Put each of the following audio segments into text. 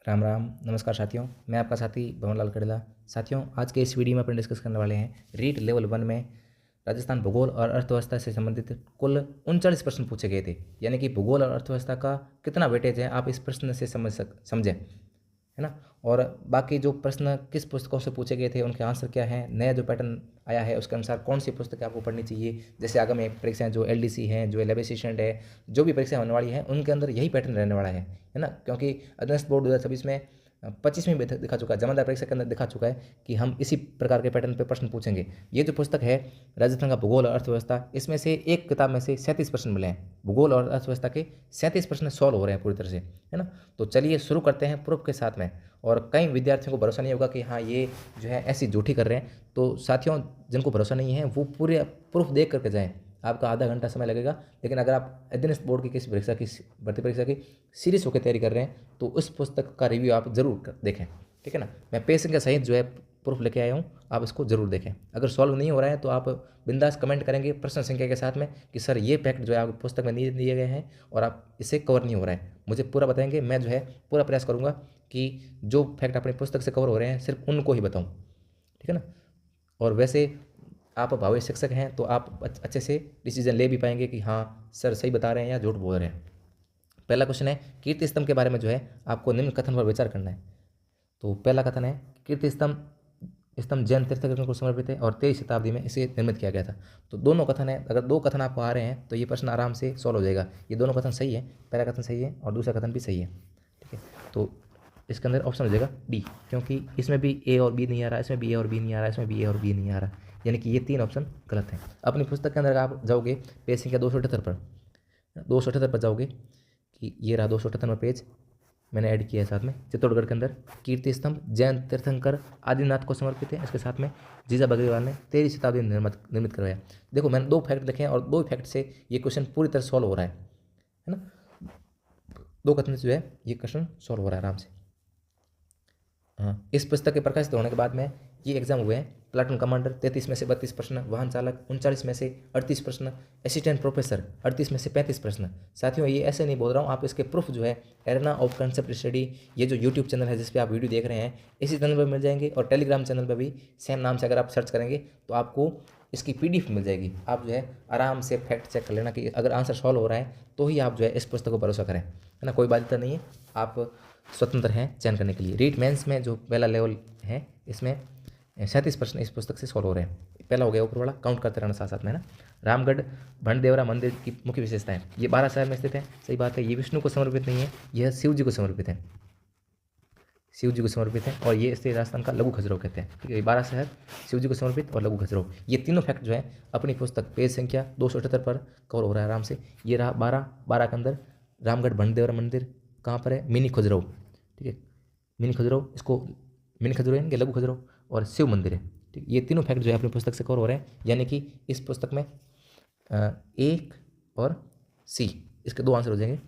राम राम। नमस्कार साथियों, मैं आपका साथी भवनलाल कड़ेला। साथियों, आज के इस वीडियो में अपन डिस्कस करने वाले हैं रीट लेवल 1 में राजस्थान भूगोल और अर्थव्यवस्था से संबंधित कुल 39 प्रश्न पूछे गए थे। यानी कि भूगोल और अर्थव्यवस्था का कितना वेटेज है आप इस प्रश्न से समझें, है ना। और बाकी जो प्रश्न किस पुस्तकों से पूछे गए थे, उनके आंसर क्या हैं, नया जो पैटर्न आया है उसके अनुसार कौन सी पुस्तकें आपको पढ़नी चाहिए। जैसे आगामी परीक्षाएं जो एलडीसी हैं, जो लेब असिस्टेंट है, जो भी परीक्षा होने वाली है उनके अंदर यही पैटर्न रहने वाला है ना। क्योंकि अध्ययन बोर्ड 2026 में 25 में भी दिखा चुका है, जमादार परीक्षा के अंदर दिखा चुका है कि हम इसी प्रकार के पैटर्न पे प्रश्न पूछेंगे। ये जो पुस्तक है राजस्थान का भूगोल और अर्थव्यवस्था, इसमें से एक किताब में से 37 प्रश्न मिले हैं। भूगोल और अर्थव्यवस्था के 37 प्रश्न सॉल्व हो रहे हैं पूरी तरह से, है ना। तो चलिए शुरू करते हैं प्रूफ के साथ में। और कई विद्यार्थियों को भरोसा नहीं होगा कि हाँ ये जो है ऐसी झूठी कर रहे हैं। तो साथियों, जिनको भरोसा नहीं है वो पूरे प्रूफ देख करके जाएं। आपका आधा घंटा समय लगेगा, लेकिन अगर आप अध्ययन बोर्ड की किसी परीक्षा की, भर्ती परीक्षा की सीरियस होकर तैयारी कर रहे हैं तो उस पुस्तक का रिव्यू आप जरूर देखें, ठीक है ना। मैं पेसिंग के सहित जो है प्रूफ लेके आया हूँ, आप इसको जरूर देखें। अगर सॉल्व नहीं हो रहा है तो आप बिंदास कमेंट करेंगे प्रश्न संख्या के साथ में कि सर ये फैक्ट जो है आप पुस्तक में नहीं दिए गए हैं और आप इसे कवर नहीं हो रहा है, मुझे पूरा बताएंगे। मैं जो है पूरा प्रयास करूँगा कि जो फैक्ट अपनी पुस्तक से कवर हो रहे हैं सिर्फ उनको ही बताऊँ, ठीक है ना। और वैसे आप भावी शिक्षक हैं तो आप अच्छे से डिसीजन ले भी पाएंगे कि हाँ सर सही बता रहे हैं या झूठ बोल रहे हैं। पहला क्वेश्चन है, कीर्ति स्तंभ के बारे में जो है आपको निम्न कथन पर विचार करना है। तो पहला कथन है, कीर्ति स्तंभ स्तंभ जैन तीर्थंकरों को समर्पित है और 23 शताब्दी में इसे निर्मित किया गया था। तो दोनों कथन है, अगर दो कथन आपको आ रहे हैं तो ये प्रश्न आराम से सॉल्व हो जाएगा। ये दोनों कथन सही है, पहला कथन सही है और दूसरा कथन भी सही है, ठीक है। तो इसके अंदर ऑप्शन हो जाएगा डी, क्योंकि इसमें भी ए और बी नहीं आ रहा, इसमें भी ए और बी नहीं आ रहा, इसमें भी ए और बी नहीं आ रहा, यानी कि ये तीन ऑप्शन गलत हैं। अपनी पुस्तक के अंदर आप जाओगे पेज संख्या 278 पर जाओगे कि ये रहा 278 पेज, मैंने ऐड किया है साथ में। चित्तौड़गढ़ के अंदर कीर्ति स्तंभ जैन तीर्थंकर आदिनाथ को समर्पित है, इसके साथ में जीजा बग्रीवाल ने 13वीं शताब्दी में निर्मित करवाया। देखो मैंने दो फैक्ट लिखे हैं और दो फैक्ट से ये क्वेश्चन पूरी तरह सॉल्व हो रहा है ना। दो कथन से जो है ये क्वेश्चन सॉल्व हो रहा है आराम से। हाँ, इस पुस्तक के प्रकाशित होने के बाद में ये एग्जाम हुए हैं। प्लाटून कमांडर 33 में से 32 प्रश्न, वाहन चालक 39 में से 38 प्रश्न, असिस्टेंट प्रोफेसर 38 में से 35 प्रश्न। साथियों ये ऐसे नहीं बोल रहा हूँ, आप इसके प्रूफ जो है एरेना ऑफ कंसेप्ट स्टडी, ये जो यूट्यूब चैनल है जिस पे आप वीडियो देख रहे हैं, इसी चैनल पर मिल जाएंगे। और टेलीग्राम चैनल पर भी सेम नाम से अगर आप सर्च करेंगे तो आपको इसकी PDF मिल जाएगी। आप जो है आराम से फैक्ट चेक कर लेना कि अगर आंसर सॉल्व हो रहा है तो ही आप जो है इस पुस्तक को भरोसा करें, है ना। कोई बाध्यता नहीं है, आप स्वतंत्र हैं चयन करने के लिए। रीट मेंस में जो पहला लेवल है इसमें 37 प्रश्न इस पुस्तक से सॉल्व हो रहे हैं। पहला हो गया ऊपर वाला, काउंट करते रहना साथ साथ में, है ना। रामगढ़ भंडदेवरा मंदिर की मुख्य विशेषताएं, ये 12 शहर में स्थित है, सही बात है। ये विष्णु को समर्पित नहीं है, यह शिव जी को समर्पित है, शिव जी को समर्पित है। और ये स्थित राजस्थान का लघु खजुराहो कहते हैं, ठीक है। 12 शहर शिव जी को समर्पित और लघु खजुराहो, ये तीनों फैक्ट जो है अपनी पुस्तक पेज संख्या 278 पर कवर हो रहा है आराम से। ये रहा 12 के अंदर रामगढ़ भंडदेवरा मंदिर कहाँ पर है, मिनी खजुराहो, ठीक है। मिनी खजुराहो, इसको मिनी खजुराहो यानी कि लघु खजुराहो, और शिव मंदिर है, ठीक। ये तीनों फैक्ट जो है अपनी पुस्तक से कवर हो रहे हैं, यानी कि इस पुस्तक में ए और सी, इसके दो आंसर हो जाएंगे।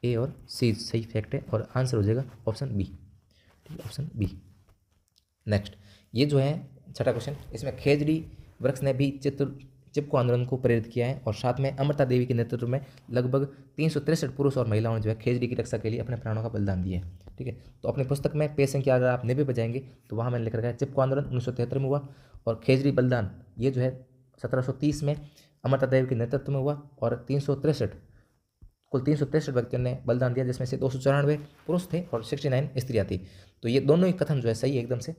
ए और सी सही फैक्ट है और आंसर हो जाएगा ऑप्शन बी, ठीक है, ऑप्शन बी। नेक्स्ट, ये जो है छठा क्वेश्चन, इसमें खेजड़ी वृक्ष ने भी चिपको आंदोलन को प्रेरित किया है और साथ में अमृता देवी के नेतृत्व में लगभग 363 पुरुष और महिलाओं ने जो है खेजड़ी की रक्षा के लिए अपने प्राणों का बलिदान दिया है, ठीक है। तो अपनी पुस्तक में पेज संख्या अगर आप 90 पे जाएंगे तो वहाँ मैंने लिख रखा है चिपको आंदोलन 1973 में हुआ और खेजड़ी बलिदान ये जो है 1730 में अमृता देवी के नेतृत्व में हुआ और 363 कुल 363 व्यक्तियों ने बलिदान दिया, जिसमें से 294 पुरुष थे और 69 स्त्रियाँ थी। तो ये दोनों ही कथन जो है सही है, एकदम से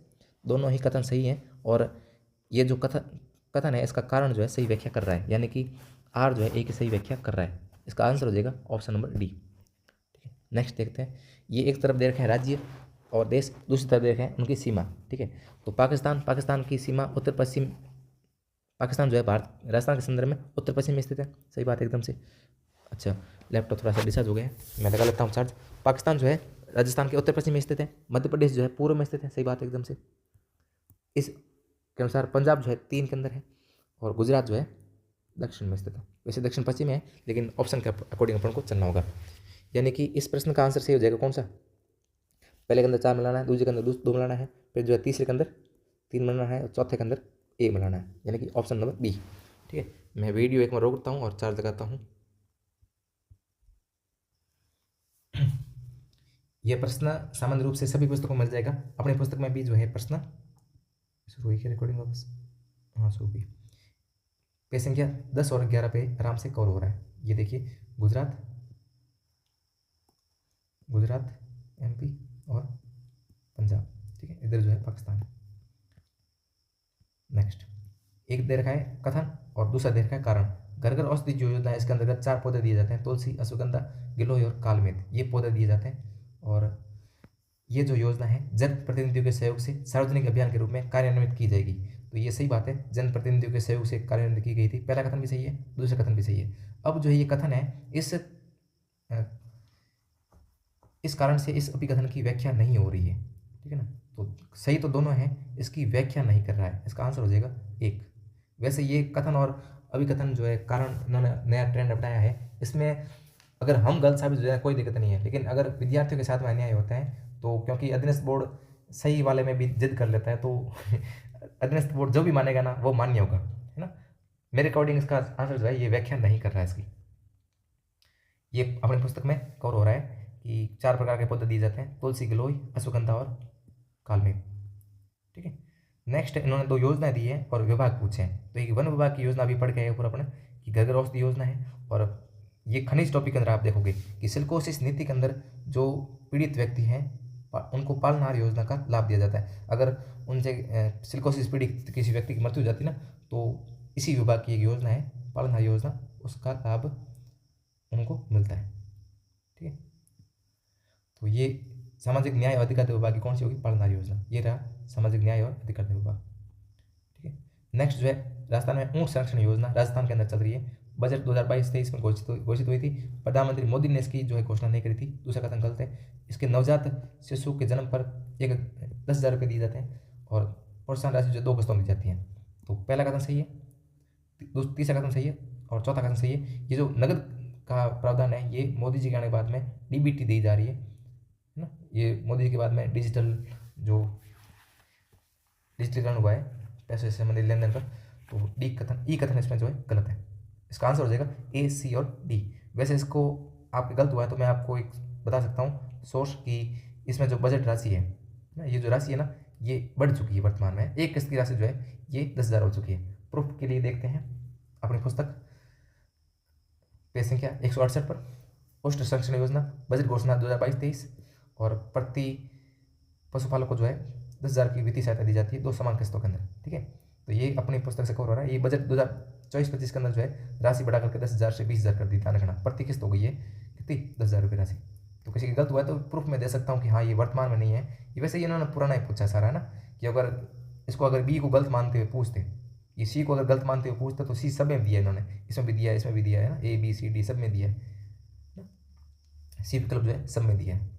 दोनों ही कथन सही हैं। और ये जो कथन है इसका कारण जो है सही व्याख्या कर रहा है, यानी कि आर जो है ए की सही व्याख्या कर रहा है। इसका आंसर हो जाएगा ऑप्शन नंबर डी, ठीक है। नेक्स्ट देखते हैं, ये एक तरफ दे रखे हैं राज्य और देश, दूसरी तरफ दे रखे हैं उनकी सीमा, ठीक है। तो पाकिस्तान की सीमा उत्तर पश्चिम, पाकिस्तान जो है भारत राजस्थान के संदर्भ में उत्तर पश्चिम में स्थित है, सही बात है एकदम से। अच्छा, लैपटॉप थोड़ा सा डिस्चार्ज हो गया है, मैं लगा लेता हूँ चार्ज। पाकिस्तान जो है राजस्थान के उत्तर पश्चिम में स्थित है, मध्य प्रदेश जो है पूर्व में स्थित है, सही बात है एकदम से। इस के अनुसार पंजाब जो है 3 के अंदर है और गुजरात जो है दक्षिण में स्थित है। वैसे दक्षिण पश्चिम है, लेकिन ऑप्शन के अकॉर्डिंग अपन को चलना होगा। यानी कि इस प्रश्न का आंसर सही हो जाएगा कौन सा, पहले के अंदर 4 मिलाना है, दूसरे के अंदर 2 मिलाना है, फिर जो है तीसरे के अंदर 3 मिलाना है और चौथे के अंदर 1 मिलाना है, यानी कि ऑप्शन नंबर बी, ठीक है। मैं वीडियो एक बार रोकता हूँ और चार्ज लगाता हूँ। यह प्रश्न सामान्य रूप से सभी पुस्तकों में मिल जाएगा। अपनी पुस्तक में भी जो है प्रश्न शुरू हुई, रिकॉर्डिंग वापस, हाँ शुरू हुई। पेज संख्या 10 और 11 पे आराम से कवर हो रहा है। ये देखिए, गुजरात, गुजरात, एमपी और पंजाब, ठीक है, इधर जो है पाकिस्तान। नेक्स्ट, एक दे रखा है कथन और दूसरा दे रखा है कारण। घर घर औषधि जो योजना है, इसके अंतर्गत 4 पौधे दिए जाते हैं, तुलसी, अश्वगंधा, गिलोय और कालमेघ, ये पौधे दिए जाते हैं। और ये जो योजना है जनप्रतिनिधियों के सहयोग से सार्वजनिक अभियान के रूप में कार्यान्वित की जाएगी। तो ये सही बात है, जनप्रतिनिधियों के सहयोग से कार्यान्वित की गई थी। पहला कथन भी सही है, दूसरा कथन भी सही है। अब जो है ये कथन है, इस कारण से इस अभिकथन की व्याख्या नहीं हो रही है, ठीक है ना। तो सही तो दोनों है, इसकी व्याख्या नहीं कर रहा है, इसका आंसर हो जाएगा एक। वैसे ये कथन और अभिकथन जो है कारण इन्होंने नया ट्रेंड अपनाया है, इसमें अगर हम गलत साबित हो जाए कोई दिक्कत नहीं है, लेकिन अगर विद्यार्थियों के साथ में अन्याय होता है तो, क्योंकि अधीनस्थ बोर्ड सही वाले में भी जिद कर लेता है, तो अधीनस्थ बोर्ड जो भी मानेगा ना वो मान्य होगा, है ना। मेरे अकॉर्डिंग इसका आंसर जो है ये व्याख्या नहीं कर रहा है इसकी। ये अपनी पुस्तक में कवर हो रहा है कि 4 प्रकार के पौधे दिए जाते हैं, तुलसी, गिलोय, अश्वगंधा और कालमेघ, ठीक है। नेक्स्ट, इन्होंने 2 योजनाएं दी है और विभाग पूछे हैं। तो एक वन विभाग की योजना अभी पढ़ के आए ऊपर अपने कि घर घर औषधि योजना है, और ये खनिज टॉपिक के अंदर आप देखोगे कि सिलिकोसिस नीति के अंदर जो पीड़ित व्यक्ति हैं उनको पालनहार योजना का लाभ दिया जाता है। अगर उनसे सिलिकोसिस पीड़ित किसी व्यक्ति की मृत्यु हो जाती है ना, तो इसी विभाग की एक योजना है पालनहार योजना, उसका लाभ उनको मिलता है, ठीक है। तो ये सामाजिक न्याय और अधिकारिता विभाग की कौन सी होगी, पालनहार योजना। ये रहा सामाजिक न्याय और अधिकारिता विभाग, ठीक है। नेक्स्ट जो है राजस्थान में ऊँट संरक्षण योजना राजस्थान के अंदर चल रही है, बजट 2022-23 में घोषित हुई थी। प्रधानमंत्री मोदी ने इसकी जो है घोषणा नहीं करी थी, दूसरा कथन गलत है। इसके नवजात शिशु के जन्म पर 10,000 रुपये दिए जाते हैं और प्रोत्साहन राशि जो 2 किस्तों में दी जाती हैं। तो पहला कथन सही है, तीसरा कथन सही है और चौथा कथन सही है। ये जो नगद का प्रावधान है, ये मोदी जी के आने के बाद में डीबीटी दी जा रही है ना। ये मोदी जी के बाद में डिजिटलीकरण हुआ है पैसे से संबंधित लेन देन का। तो ई कथन इसमें जो है गलत है, इसका आंसर हो जाएगा ए, सी और डी। वैसे इसको आपके गलत हुआ है तो मैं आपको एक बता सकता हूँ सोर्स की, इसमें जो बजट राशि है ना, ये जो राशि है ना, ये बढ़ चुकी है वर्तमान में। एक किस्त की राशि जो है ये 10,000 हो चुकी है। प्रूफ के लिए देखते हैं अपनी पुस्तक पेज संख्या 168 पर, पोस्ट संरक्षण योजना बजट घोषणा 2022-23, और प्रति पशुपालक को जो है 10,000 की वित्तीय सहायता दी जाती है 2 समान किस्तों के अंदर, ठीक है। तो ये अपनी पुस्तक से कवर हो रहा है। ये बजट 2024-25 के अंदर जो है राशि बढ़ा करके 10,000 से 20,000 कर दी, ध्यान रखना, प्रति किस्त हो गई है कितनी, 10,000 रुपये राशि। तो किसी की गलत हुआ है तो प्रूफ में दे सकता हूँ कि हाँ ये वर्तमान में नहीं है। ये वैसे ही इन्होंने पुराना ही पूछा सारा, है ना, कि अगर इसको अगर बी को गलत मानते हुए पूछते, ये सी को अगर गलत मानते हुए पूछते, तो सी सब में दिया इन्होंने, इसमें भी दिया है, इसमें भी दिया है ना, ए बी सी डी सब में दिया है, सी विकल्प जो है सब में दिया है।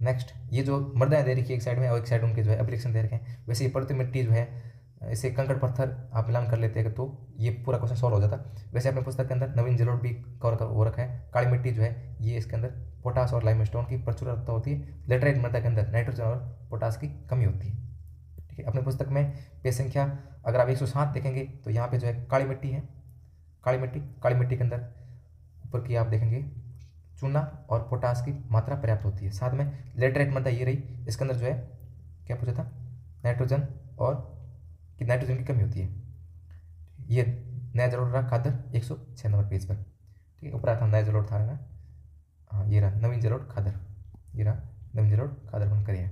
नेक्स्ट, ये जो मृदाएं दे रखी है एक साइड में और एक साइड उनके जो है एप्लीकेशन दे रखे हैं। वैसे ये पड़ती मिट्टी जो है, इसे कंकड़ पत्थर आप मिलान कर लेते हैं तो ये पूरा क्वेश्चन सॉल्व हो जाता। वैसे अपने पुस्तक के अंदर नवीन जलोढ़ भी कवर हो रखा है। काली मिट्टी जो है ये इसके अंदर पोटास और लाइमस्टोन की प्रचुरता होती है। लेटराइट मृदा के अंदर नाइट्रोजन और पोटास की कमी होती है, ठीक है। अपने पुस्तक में पेज संख्या अगर आप 107 देखेंगे तो यहाँ पे जो है काली मिट्टी है, काली मिट्टी के अंदर ऊपर की आप देखेंगे चूना और पोटास की मात्रा पर्याप्त होती है। साथ में लेटराइट मृदा ये रही, इसके अंदर जो है क्या पूछा था, नाइट्रोजन और कि नाइट्रोजन की कमी होती है। ये नया जलोढ़ रहा खादर 106 नंबर पेज पर, ठीक है। ऊपर था नया जलोढ़ था ना, हाँ ये रहा नवीन जलोढ़ खादर, ये रहा नवीन जलोढ़ खादर बनकर है।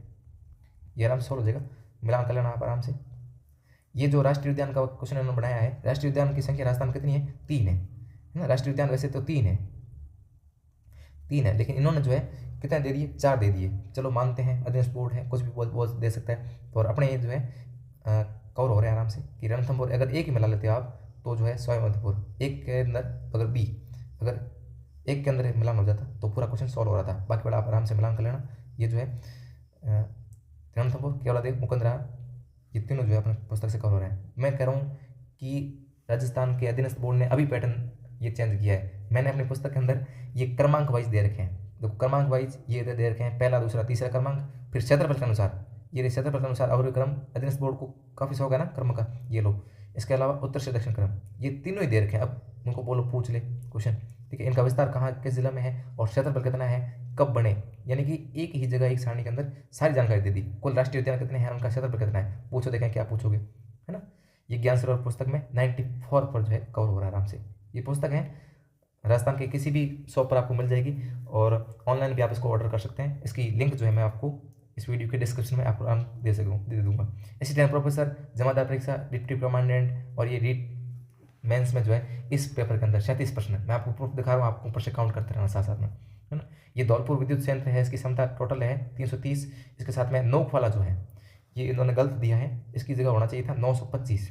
ये आराम से सॉल्व हो जाएगा, मिलान कर लेना आप आराम से। ये जो राष्ट्रीय उद्यान का क्वेश्चन इन्होंने बनाया है, राष्ट्रीय उद्यान की संख्या राजस्थान में कितनी है, 3 है ना। राष्ट्रीय उद्यान वैसे तो 3 है, लेकिन इन्होंने जो है कितने दे दिए, 4 दे दिए। चलो मानते हैं अधीनस्थ बोर्ड है, कुछ भी बोल दे सकता है। और अपने ये जो है कवर हो रहे हैं आराम से कि रणथंभौर अगर एक ही मिला लेते हो आप तो जो है स्वायंभूर एक के अंदर अगर बी अगर एक के अंदर मिलान हो जाता तो पूरा क्वेश्चन सॉल्व हो रहा था। बाकी बड़ा आप आराम से मिलान कर लेना। ये जो है रणथंभौर, केवलादेव, मुकुंदरा, ये तीनों जो है अपने पुस्तक से कवर हो रहे हैं। मैं कह रहा हूँ कि राजस्थान के अधीनस्थ बोर्ड ने अभी पैटर्न ये चेंज किया है। मैंने अपनी पुस्तक के अंदर ये क्रमांक वाइज दे रखे हैं, देखो क्रमांक वाइज ये दे रखे हैं, पहला दूसरा तीसरा क्रमांक, फिर क्षेत्रफल के अनुसार, ये क्षेत्रफल के अनुसार अवरोही क्रम। अधीनस्थ बोर्ड को काफ़ी शौक है ना क्रम का, ये लो। इसके अलावा उत्तर से दक्षिण क्रम, ये तीनों ही दे रखे हैं। अब उनको बोलो पूछ ले क्वेश्चन, ठीक है। इनका विस्तार कहाँ किस जिला में है और क्षेत्रफल कितना है, कब बने, यानी कि एक ही जगह एक सारणी के अंदर सारी जानकारी दे दी। कुल राष्ट्रीय उद्यान कितने हैं, उनका क्षेत्रफल कितना है, पूछो देखें क्या पूछोगे, है ना। ये ज्ञान सरोवर पुस्तक में 94 पर जो है कवर हो रहा है आराम से। ये पुस्तक है राजस्थान के किसी भी शॉप पर आपको मिल जाएगी और ऑनलाइन भी आप इसको ऑर्डर कर सकते हैं। इसकी लिंक जो है मैं आपको इस वीडियो के डिस्क्रिप्शन में आपको दे दूंगा। इसी तरह प्रोफेसर जमादार परीक्षा, डिप्टी कमांडेंट और ये रीट मेंस में जो है इस पेपर के अंदर 37 प्रश्न मैं आपको प्रूफ दिखा रहा हूँ, आपको ऊपर से काउंट करते रहना साथ साथ में, है ना। ये धौलपुर विद्युत संयंत्र है, इसकी क्षमता टोटल है 330। इसके साथ में नोक वाला जो है ये इन्होंने गलत दिया है, इसकी जगह होना चाहिए था 925,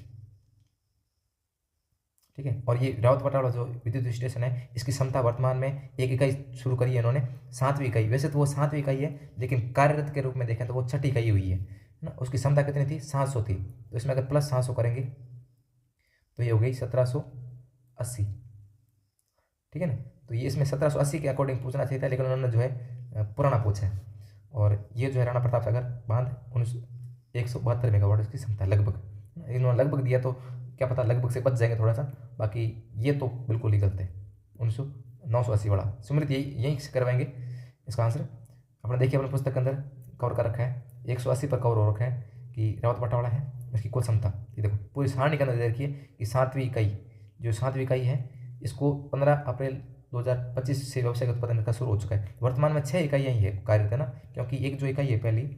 ठीक है। और ये रावत बटाला जो विद्युत स्टेशन है इसकी क्षमता वर्तमान में एक इकाई शुरू करी है इन्होंने, 7वीं इकाई। वैसे तो वो 7वीं इकाई है, लेकिन कार्यरत के रूप में देखें तो वो 6ठी इकाई हुई है ना। उसकी क्षमता कितनी थी, 700 थी। तो इसमें अगर प्लस 700 करेंगे तो ये हो गई 1780, ठीक है ना। तो ये इसमें 1780 के अकॉर्डिंग पूछना चाहिए था, लेकिन उन्होंने जो है पुराना पूछा है। और ये जो है राणा प्रताप सागर बांध 172 मेगावाट इसकी क्षमता लगभग, इन्होंने लगभग दिया तो क्या पता लगभग से बच जाएंगे थोड़ा सा, बाकी ये तो बिल्कुल ही गलत है। 980 वाला सुमृत यही से करवाएंगे इसका आंसर। अपने देखिए अपने पुस्तक के अंदर कवर कर रखा है, 180 पर कवर हो रखा है कि रावत बटावाड़ा है इसकी कुल क्षमता। ये देखो पूरी सारणी के अंदर देखिए कि 7वीं इकाई, जो 7वीं इकाई है इसको 15 अप्रैल 2025 से व्यावसायिक उत्पादन का शुरू हो चुका है। वर्तमान में 6 इकाइयाँ ही है कार्यरत, है ना, क्योंकि एक जो इकाई है पहली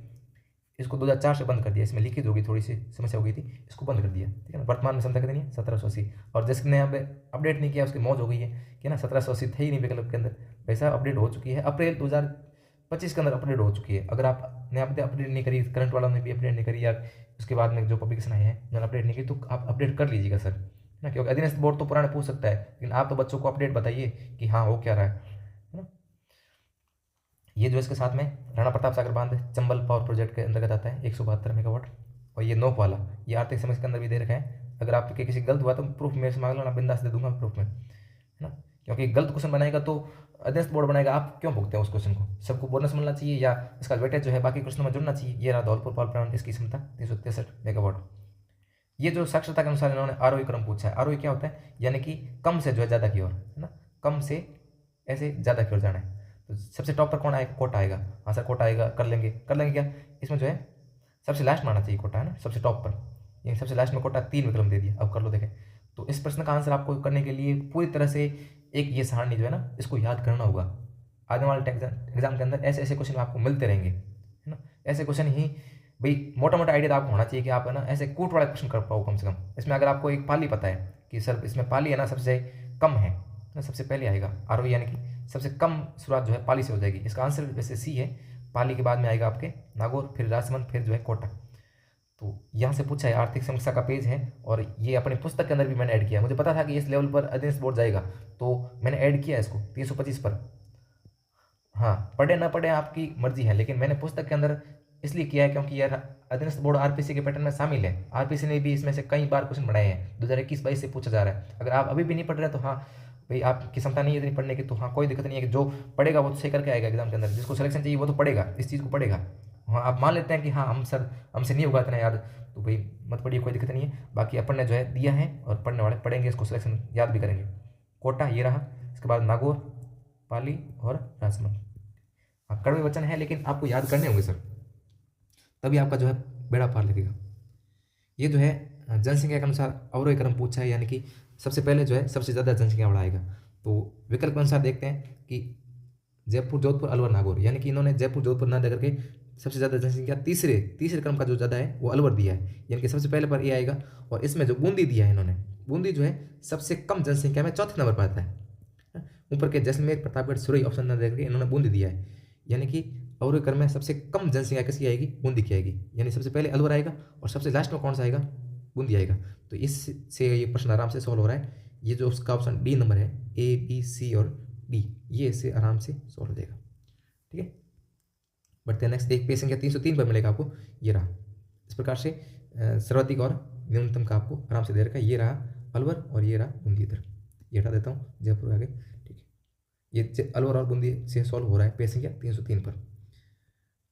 इसको 2004 से बंद कर दिया, इसमें लीकेज होगी, थोड़ी सी समस्या हो गई थी, इसको बंद कर दिया, ठीक है ना। वर्तमान में क्षमता कितनी है, 1780। और जिसने अब अपडेट नहीं किया उसकी मौज हो गई है कि ना 1780 थे ही नहीं विकल्प के अंदर, वैसा अपडेट हो चुकी है, अप्रैल 2025 के अंदर अपडेट हो चुकी है। अगर आपने अपडेट नहीं करी, करंट वालों ने भी अपडेट नहीं करी, या उसके बाद में जो पब्लिकेशन आए हैं उन्होंने अपडेट नहीं की, तो आप अपडेट कर लीजिएगा सर, ना, क्योंकि अधीनस्थ बोर्ड तो पुराने पूछ सकता है, लेकिन आप तो बच्चों को अपडेट बताइए कि हाँ हो क्या रहा है ना। ये जो इसके साथ में राणा प्रताप सागर बांध चंबल पावर प्रोजेक्ट के अंतर्गत आता है 172 मेगावाट। और ये नोक वाला ये आर्थिक समस्या के अंदर भी दे रखा है। अगर आपके किसी गलत हुआ तो प्रूफ मेरे से मांग लो ना, बिंदास दे दूंगा प्रूफ में, है ना। क्योंकि गलत क्वेश्चन बनाएगा तो अधीनस्थ बोर्ड बनाएगा, आप क्यों भुगते हैं उस क्वेश्चन को, सबको बोनस मिलना चाहिए या इसका वेटेज जो है बाकी क्वेश्चन में जुड़ना चाहिए। ये रहा धौलपुर पावर प्लांट, इसकी क्षमता 363 मेगावाट। ये जो साक्षरता के अनुसार इन्होंने आरोही क्रम पूछा है, आरोही क्या होता है, यानी कि कम से जो है ज़्यादा की ओर, है ना, कम से ऐसे ज़्यादा की ओर जाना है। तो सबसे टॉप पर कौन आएगा, कोटा आएगा, हाँ सर कोटा आएगा, कर लेंगे क्या, इसमें जो है सबसे लास्ट में आना चाहिए कोटा, है ना, सबसे टॉप पर, यानी सबसे लास्ट में कोटा 3 विकल्प दे दिया। अब कर लो देखें। तो इस प्रश्न का आंसर आपको करने के लिए पूरी तरह से एक ये सारणी जो है ना इसको याद करना होगा। आने वाले एग्जाम के अंदर ऐसे ऐसे क्वेश्चन आपको मिलते रहेंगे, है ना। ऐसे क्वेश्चन ही भाई मोटा मोटा आइडिया तो आपको होना चाहिए कि आप है ना ऐसे कूट वाले क्वेश्चन कर पाओ कम से कम। इसमें अगर आपको एक पाली पता है कि सर इसमें पाली है ना सबसे कम है ना, सबसे पहले आएगा आरोही, यानी कि सबसे कम शुरुआत जो है पाली से हो जाएगी। इसका आंसर वैसे सी है, पाली के बाद में आएगा आपके नागौर, फिर राजसमंद, फिर जो है कोटा। तो यहाँ से पूछा है, आर्थिक समीक्षा का पेज है और ये अपनी पुस्तक के अंदर भी मैंने ऐड किया। मुझे पता था कि इस लेवल पर अधीनस्थ बोर्ड जाएगा तो मैंने ऐड किया इसको 325 पर। हाँ पढ़े ना पढ़े आपकी मर्जी है, लेकिन मैंने पुस्तक के अंदर इसलिए किया है क्योंकि यार अधीनस्थ बोर्ड आरपीसी के पैटर्न में शामिल है। आरपीसी ने भी इसमें से कई बार क्वेश्चन बनाए हैं, 2021-22 से पूछा जा रहा है। अगर आप अभी भी नहीं पढ़ रहे तो हाँ भाई आपकी क्षमता नहीं है इतनी पढ़ने की, तो हाँ कोई दिक्कत नहीं है कि जो पढ़ेगा वो तो सही करके आएगा एग्जाम के अंदर। जिसको सिलेक्शन चाहिए वो तो पढ़ेगा, इस चीज़ को पढ़ेगा। हाँ आप मान लेते हैं कि हाँ हम सर हमसे नहीं होगा इतना याद, तो भाई मत पढ़िए, कोई दिक्कत नहीं है। बाकी अपन ने जो है दिया है और पढ़ने वाले पढ़ेंगे, इसको सिलेक्शन याद भी करेंगे। कोटा ये रहा, इसके बाद नागौर, पाली और राजसमंद। हाँ कड़वे वचन है लेकिन आपको याद करने होंगे सर, तभी आपका जो है बेड़ा पार लगेगा। ये जो है जनसंख्या के अनुसार अवरोही क्रम पूछा है, यानी कि सबसे पहले जो है सबसे ज़्यादा जनसंख्या वाला आएगा। तो विकल्प अनुसार देखते हैं कि जयपुर, जोधपुर, अलवर, नागौर, यानी कि इन्होंने जयपुर जोधपुर ना देकर के सबसे ज़्यादा जनसंख्या तीसरे क्रम का जो ज़्यादा है वो अलवर दिया है, यानी कि सबसे पहले पर ये आएगा। और इसमें जो बूंदी दिया है इन्होंने, बूंदी जो है सबसे कम जनसंख्या में चौथे नंबर पर आता है। ऊपर के जैसलमेर, प्रतापगढ़, सुरई ऑप्शन न देकर इन्होंने बूंदी दिया है, यानी कि अवरोही क्रम में सबसे कम जनसंख्या किसकी आएगी, बूंदी की आएगी। यानी सबसे पहले अलवर आएगा और सबसे लास्ट में कौन सा आएगा, बूंदी आएगा। तो इससे ये प्रश्न आराम से सॉल्व हो रहा है। ये जो उसका ऑप्शन डी नंबर है, ए बी सी और डी, ये इससे आराम से सॉल्व हो जाएगा, ठीक है। बढ़ते हैं नेक्स्ट, एक पे संख्या 303 पर मिलेगा आपको, ये रहा। इस प्रकार से सर्वाधिक और न्यूनतम का आपको आराम से दे रखा है। ये रहा अलवर और ये रहा बूंदी। इधर ये हटा देता हूँ, जयपुर आगे, ठीक है। ये अलवर और बूंदी से सॉल्व हो रहा है पे संख्या 303 पर,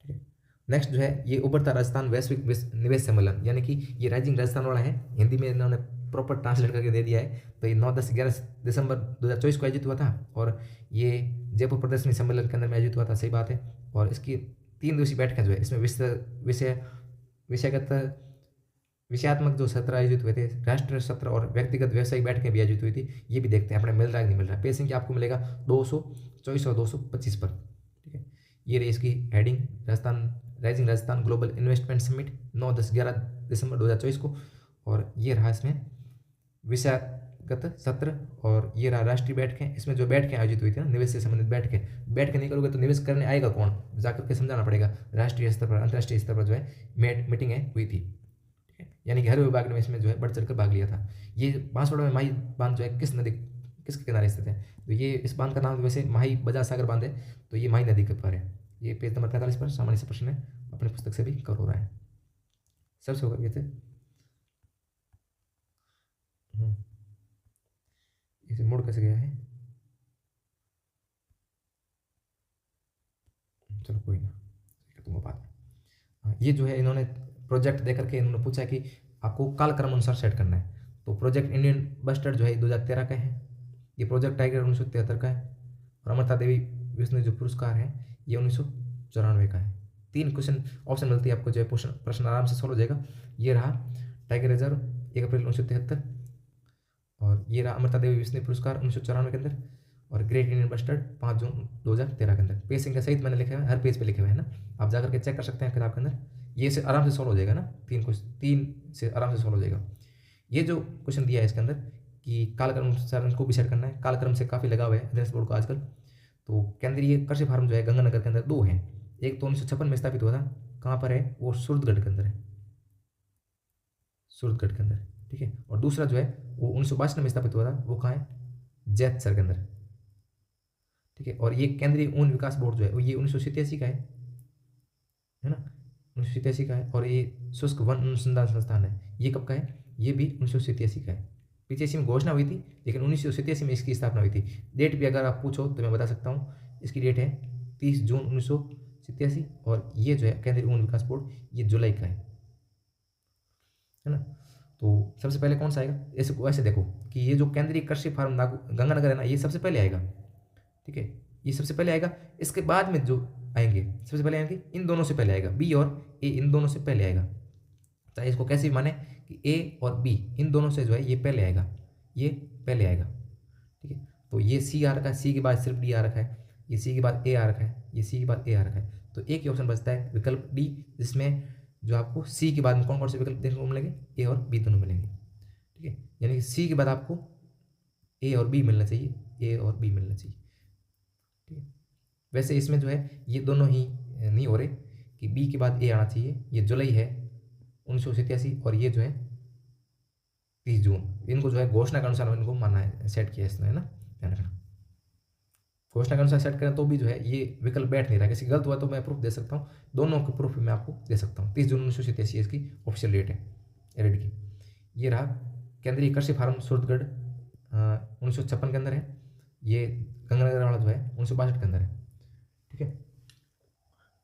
ठीक है। नेक्स्ट जो है ये उभरता राजस्थान वैश्विक निवेश सम्मेलन, यानी कि ये राइजिंग राजस्थान वाला है, हिंदी में इन्होंने प्रॉपर ट्रांसलेट करके दे दिया है। तो ये 9, 10, 11 दिसंबर 2024 को आयोजित हुआ था और ये जयपुर प्रदर्शनी सम्मेलन के अंदर में आयोजित हुआ था, सही बात है। और इसकी 3 दिवसीय बैठकें जो है इसमें विषयगत विषयात्मक जो सत्र आयोजित हुए थे, राष्ट्रीय सत्र और व्यक्तिगत व्यावसायिक बैठकें भी आयोजित हुई थी। ये भी देखते हैं अपने मिल रहा है कि नहीं मिल रहा है। पेज संख्या आपको मिलेगा 224 और 225 पर। ठीक है, ये रही इसकी heading, rising Rajasthan global investment summit 9, 10, 11 दिसंबर 2024 को। और ये रहा इसमें विषयगत सत्र और ये रहा राष्ट्रीय बैठकें। इसमें जो बैठकें आयोजित हुई थी ना, निवेश से संबंधित बैठकें नहीं करोगे तो निवेश करने आएगा कौन, जाकर के समझाना पड़ेगा। राष्ट्रीय स्तर पर, अंतर्राष्ट्रीय स्तर पर जो है मीटिंगें हुई थी। यानी कि हर विभाग ने इसमें जो है बढ़ चढ़ कर भाग लिया था। ये बांसवाड़ा में माही बांध जो है किसके किनारे स्थित है, तो ये इस बांध का नाम तो वैसे माही बजाज सागर बांध है, तो ये माही नदी के पर है। ये पेज नंबर 45 पर सामान्य से प्रश्न है, अपनी पुस्तक से भी कवर हो रहा है। सबसे होगा ये थे इसे मोड़ कैसे गया है, चलो कोई ना, तुमको बात है। ये जो है इन्होंने प्रोजेक्ट दे करके इन्होंने पूछा कि आपको कालक्रम अनुसार सेट करना है। तो प्रोजेक्ट इंडियन बस्टर्ड जो है 2013 का है, ये प्रोजेक्ट टाइगर 1973 का है, और अमृता देवी विष्णु जो पुरस्कार है ये 1994 का है। 3 क्वेश्चन ऑप्शन मिलती है आपको, जो है प्रश्न आराम से सॉल्व हो जाएगा। ये रहा टाइगर रिजर्व 1 अप्रैल 1973, और ये रहा अमृता देवी विष्णु पुरस्कार 1994 के अंदर, और ग्रेट इंडियन बस्टर्ड 5 जून 2013 के अंदर। पेज संख्या सहित मैंने लिखे हुए हैं, हर पेज पे लिखे हुए हैं ना, आप जाकर के चेक कर सकते हैं किताब के अंदर। ये से आराम से सॉल्व हो जाएगा ना, 3 से आराम से सॉल्व हो जाएगा। ये जो क्वेश्चन दिया है इसके अंदर कि कालक्रम अनुसार को भी सेट करना है, कालक्रम से काफ़ी लगाव है एग्जाम्स बोर्ड को आजकल। तो केंद्रीय कृषि फार्म जो है गंगानगर के अंदर 2 हैं, एक तो 1956 में स्थापित हुआ था, कहाँ पर है वो सूरतगढ़ के अंदर है, सूरतगढ़ के अंदर। ठीक है, और दूसरा जो है वो 1962 में स्थापित हुआ था, वो कहाँ है, जैतसर के अंदर। ठीक है, और ये केंद्रीय ऊन विकास बोर्ड जो है वो ये 1987 का है ना, 1987 का है। और ये शुष्क वन अनुसंधान संस्थान है, ये कब का है, ये भी 1987 का है। 85 में घोषणा हुई थी, लेकिन 1987 में इसकी स्थापना हुई थी। डेट भी अगर आप पूछो तो मैं बता सकता हूँ, इसकी डेट है 30 जून 1987, और ये जो है केंद्रीय ऊन विकास बोर्ड ये जुलाई का है ना। तो सबसे पहले कौन सा आएगा, ऐसे देखो कि ये जो केंद्रीय कृषि फार्म गंगानगर है ना, ये सबसे पहले आएगा। ठीक है, ये सबसे पहले आएगा। इसके बाद में जो आएंगे सबसे पहले आएंगे इन दोनों से पहले आएगा, बी और ए इन दोनों से पहले आएगा। चाहे इसको कैसे भी माने कि ए और बी इन दोनों से जो है ये पहले आएगा, ये पहले आएगा। ठीक है, तो ये सी आ रखा है, सी के बाद सिर्फ डी आ रखा है, ये सी के बाद ए आ रखा है, ये सी के बाद ए आ रखा है। तो एक ही ऑप्शन बचता है विकल्प डी, जिसमें जो आपको सी के बाद में कौन कौन से विकल्प देखने को मिलेंगे, ए और बी दोनों मिलेंगे। ठीक है, यानी कि सी के बाद आपको ए और बी मिलना चाहिए, ए और बी मिलना चाहिए। ठीक है, वैसे इसमें जो है ये दोनों ही नहीं हो रहे कि बी के बाद ए आना चाहिए। ये जुलाई है 1987 और ये जो है 30 जून, इनको जो है घोषणा के अनुसार इनको माना है, सेट किया इसने, है ना, ध्यान रखना। घोषणा के अनुसार सेट करें तो भी जो है ये विकल्प बैठ नहीं रहा। किसी गलत हुआ तो मैं प्रूफ दे सकता हूँ, दोनों के प्रूफ मैं आपको दे सकता हूँ। 30 जून 1987 इसकी ऑफिशियल डेट है एरिड की। ये रहा केंद्रीय कृषि फार्म सूरतगढ़ 1956 के अंदर है, ये गंगानगर वाला जो है 1962 के अंदर है। ठीक है,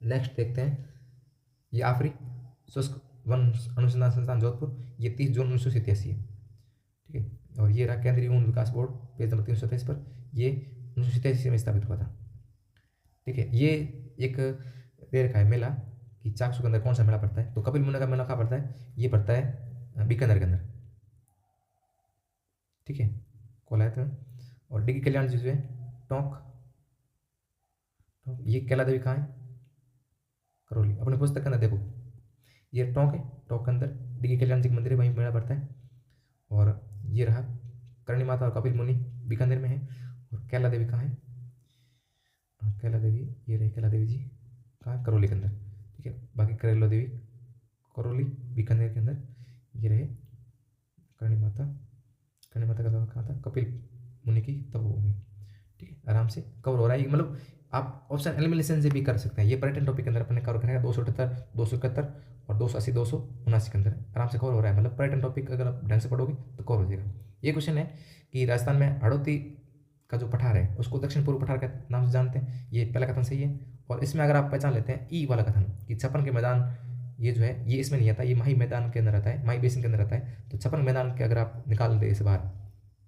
नेक्स्ट देखते हैं, ये आखिरी शुष्क वन अनुसंधान संस्थान जोधपुर, ये 30 जून 1987 है। ठीक है, और ये रहा केंद्रीय ऊन विकास बोर्ड पेज नंबर 323 पर, ये 1987 में स्थापित हुआ था। ठीक है, ये एक दे रखा है मेला कि चाकसू के अंदर कौन सा मेला पड़ता है, तो कपिल मुनि का मेला कहाँ पड़ता है, ये पड़ता है बीकानेर के अंदर। ठीक है, कोलायत में। और डिगी कल्याण जी जो है टोंक, ये कैला देवी कहाँ है, करौली। अपने पुस्तक के अंदर देखो ये टोंक है, टोंक के अंदर डिगी कल्याण जी का मंदिर है, वहीं मेला पड़ता है। और ये रहा करणी माता और कपिल मुनि बीकानेर में है। और कैला देवी कहाँ है, कैला देवी, ये रही कैला देवी जी कहाँ, करौली के अंदर। ठीक है, बाकी कैला देवी करौली बीकानेर के अंदर, ये रहे करणी माता का दवा कहाँ था, कपिल मुनि की तपोभूमि। ठीक है, आराम से कवर हो रहा है। मतलब आप ऑप्शन एलिमिनेशन से भी कर सकते हैं, ये पर्यटन टॉपिक के अंदर अपने कवर करेगा 278, 271 और 280, 279 के अंदर आराम से कवर हो रहा है। मतलब पर्यटन टॉपिक अगर आप ढंग से पढ़ोगे तो कवर हो जाएगा। ये क्वेश्चन है कि राजस्थान में हड़ौती का जो पठार है उसको दक्षिण पूर्व पठार के नाम से जानते हैं, ये पहला कथन सही है। और इसमें अगर आप पहचान लेते हैं ई वाला कथन कि छप्पन के मैदान, ये जो है ये इसमें नहीं आता, ये माही मैदान के अंदर आता है, माही बेसिन के अंदर आता है। तो छप्पन मैदान के अगर आप निकाल दे इसे बाहर,